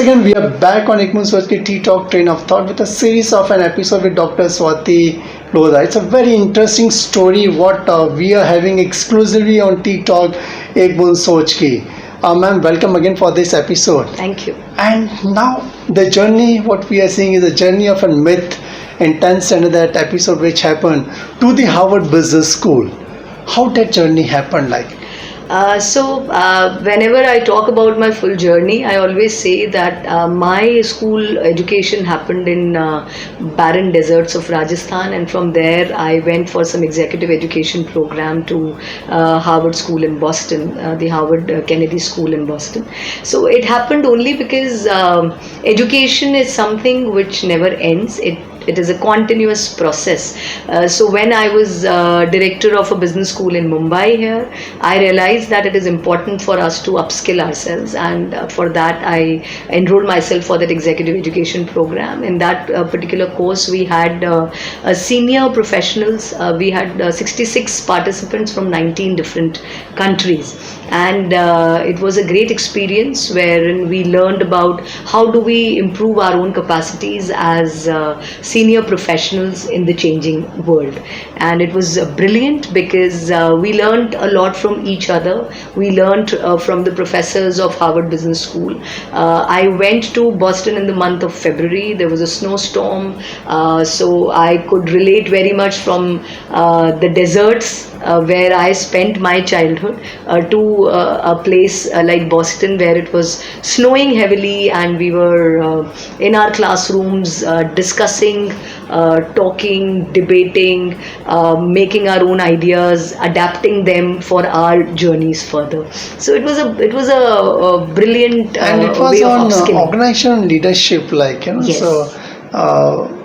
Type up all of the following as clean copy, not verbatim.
again, we are back on Soch ttalk Train of Thought with a series of an episode with Dr. Swati Lodha. It's a very interesting story what we are having exclusively on ttalk Boond Soch ki. Ma'am, welcome again for this episode. Thank you. And now the journey, what we are seeing is a journey of a myth in 10th standard, that episode which happened to the Harvard Business School. How that journey happened like? Whenever I talk about my full journey, I always say that my school education happened in barren deserts of Rajasthan, and from there I went for some executive education program to Harvard School in Boston, the Harvard Kennedy School in Boston. So it happened only because education is something which never ends. It is a continuous process. So when I was director of a business school in Mumbai here, I realized that it is important for us to upskill ourselves, and for that I enrolled myself for that executive education program. In that particular course, we had senior professionals. We had 66 participants from 19 different countries, and it was a great experience wherein we learned about how do we improve our own capacities as senior professionals in the changing world. And it was brilliant because we learned a lot from each other. We learned from the professors of Harvard Business School. I went to Boston in the month of February. There was a snowstorm, so I could relate very much from the deserts where I spent my childhood to a place like Boston where it was snowing heavily, and we were in our classrooms discussing, talking, debating, making our own ideas, adapting them for our journeys further. So it was a brilliant and it was way of on upskilling. organizational leadership, like, you know. Yes. So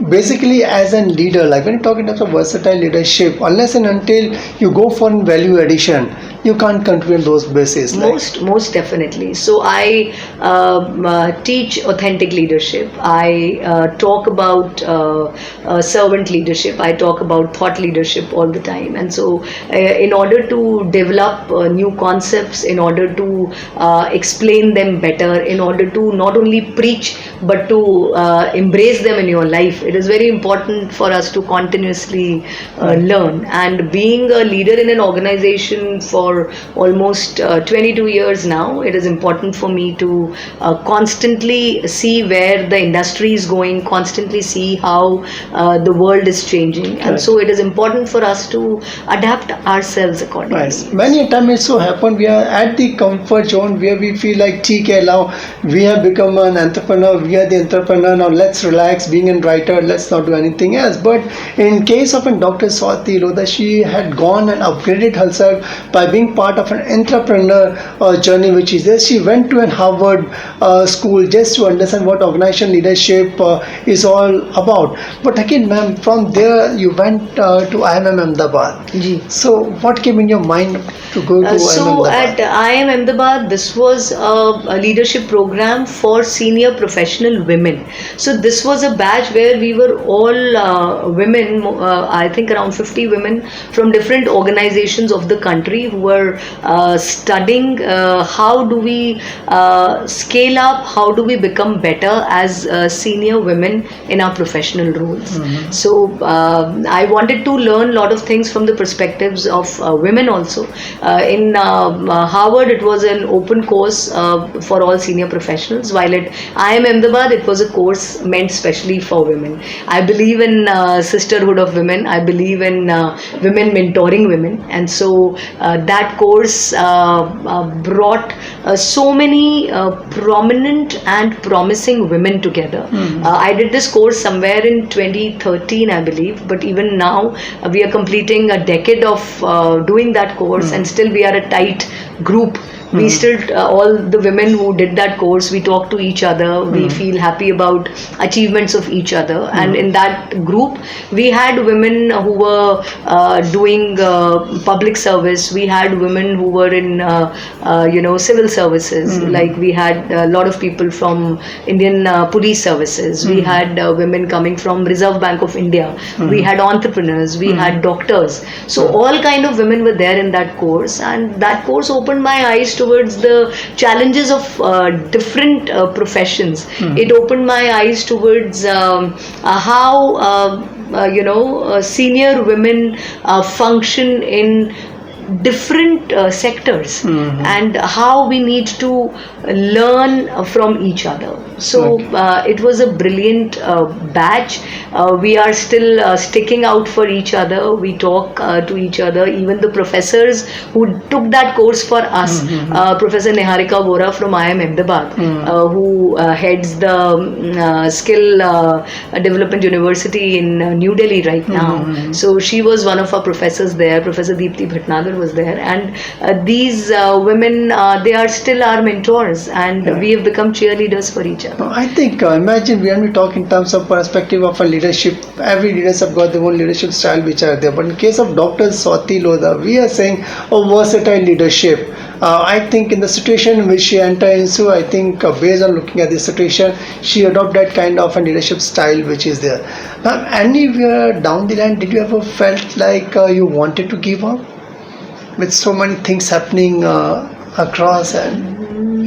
basically, as a leader, like when you talk in terms of versatile leadership, unless and until you go for value addition, you can't contribute those bases. Most definitely. So I teach authentic leadership. I talk about servant leadership. I talk about thought leadership all the time. And so in order to develop new concepts, in order to explain them better, in order to not only preach but to embrace them in your life, it is very important for us to continuously learn. And being a leader in an organization for almost 22 years now, it is important for me to constantly see where the industry is going, constantly see how the world is changing. And so it is important for us to adapt ourselves accordingly. Right. Many a time it so happened we are at the comfort zone where we feel like, TK, now we have become an entrepreneur, we are the entrepreneur, now let's relax, being a writer, let's not do anything else. But in case of Dr. Swati Lodha, she had gone and upgraded herself by being part of an entrepreneur journey which is there. She went to an Harvard school just to understand what organizational leadership is all about. But again, ma'am, from there you went to IIM Ahmedabad. So what came in your mind to go to So Ahmedabad? at IIM Ahmedabad, this was a leadership program for senior professional women. So this was a batch where we were all women, I think around 50 women from different organizations of the country who were studying how do we scale up, how do we become better as senior women in our professional roles. So I wanted to learn a lot of things from the perspectives of women also. In Harvard, it was an open course for all senior professionals, while at IIM Ahmedabad, it was a course meant specially for women. I believe in sisterhood of women. I believe in women mentoring women, and so that course brought so many prominent and promising women together. I did this course somewhere in 2013, I believe, but even now we are completing a decade of doing that course, and still we are a tight group. We still, all the women who did that course, we talk to each other, we feel happy about achievements of each other. And in that group, we had women who were doing public service, we had women who were in, civil services, like we had a lot of people from Indian police services, we had women coming from Reserve Bank of India, we had entrepreneurs, we had doctors. So all kind of women were there in that course, and that course opened my eyes to towards the challenges of different professions. It opened my eyes towards how senior women function in different sectors, and how we need to learn from each other. So it was a brilliant batch. We are still sticking out for each other. We talk to each other. Even the professors who took that course for us, Professor Neharika Vora from IIM Ahmedabad, who heads the Skill Development University in New Delhi right now. So she was one of our professors there. Professor Deepthi Bhatnagar was there, and these women, they are still our mentors, and we have become cheerleaders for each other. I think, imagine when we talk in terms of perspective of a leadership, every leaders have got their own leadership style which are there. But in case of Dr. Swati Lodha, we are saying a versatile leadership. I think in the situation in which she entered into, I think based on looking at the situation, she adopted that kind of a leadership style which is there. Ma'am, anywhere down the line, did you ever felt like you wanted to give up? With so many things happening across and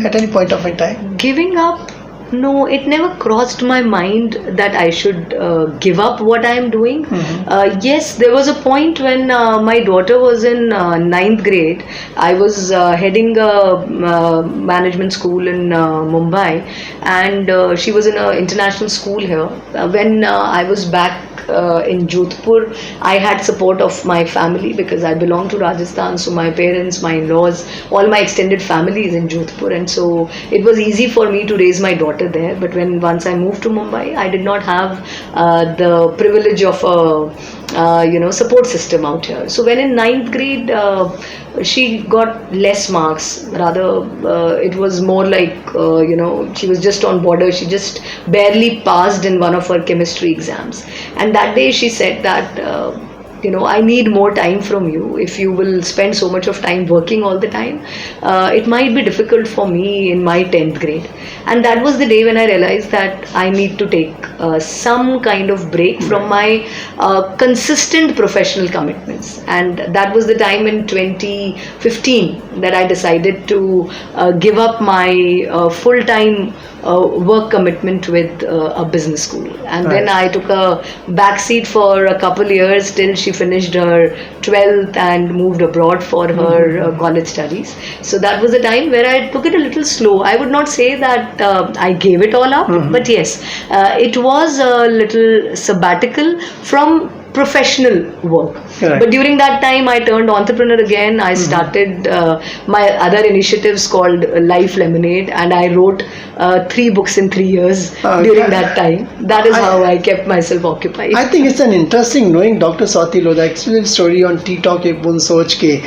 at any point of time? Giving up? No, it never crossed my mind that I should give up what I am doing. Yes, there was a point when my daughter was in ninth grade. I was heading a management school in Mumbai, and she was in an international school here. When I was back in Jodhpur, I had support of my family because I belong to Rajasthan. So my parents, my in-laws, all my extended family is in Jodhpur, and so it was easy for me to raise my daughter there. But once I moved to Mumbai, I did not have the privilege of a support system out here. So when in ninth grade, she got less marks. Rather, it was more like she was just on border. She just barely passed in one of her chemistry exams. And that day she said that I need more time from you. If you will spend so much of time working all the time, it might be difficult for me in my 10th grade. And that was the day when I realized that I need to take some kind of break from my consistent professional commitments. And that was the time in 2015 that I decided to give up my full-time work commitment with a business school. And then I took a backseat for a couple years till she finished her 12th and moved abroad for her college studies. So that was the time where I took it a little slow. I would not say that I gave it all up, but yes, it was a little sabbatical from professional work. Correct. But during that time, I turned entrepreneur again. I started my other initiatives called Life Lemonade, and I wrote 3 books in 3 years during that time. That is how I kept myself occupied. I think it's an interesting knowing Dr. Swati Lodha Exclusive Story on ttalk Boond Soch ke.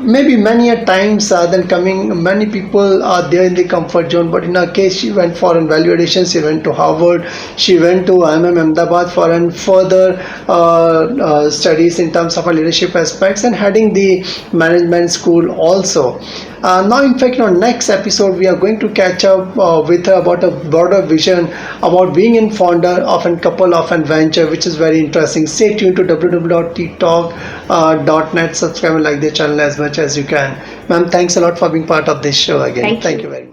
Maybe many a times many people are there in the comfort zone, but in her case, she went for an value addition. She went to Harvard. She went to IIM Ahmedabad for an further studies in terms of her leadership aspects and heading the management school also. Now, in fact, on next episode, we are going to catch up with her about a broader vision about being in founder of a couple of a venture, which is very interesting. Stay tuned to www.ttalk.net. Subscribe and like the channel as much as you can. Ma'am, thanks a lot for being part of this show again. Thank you very much.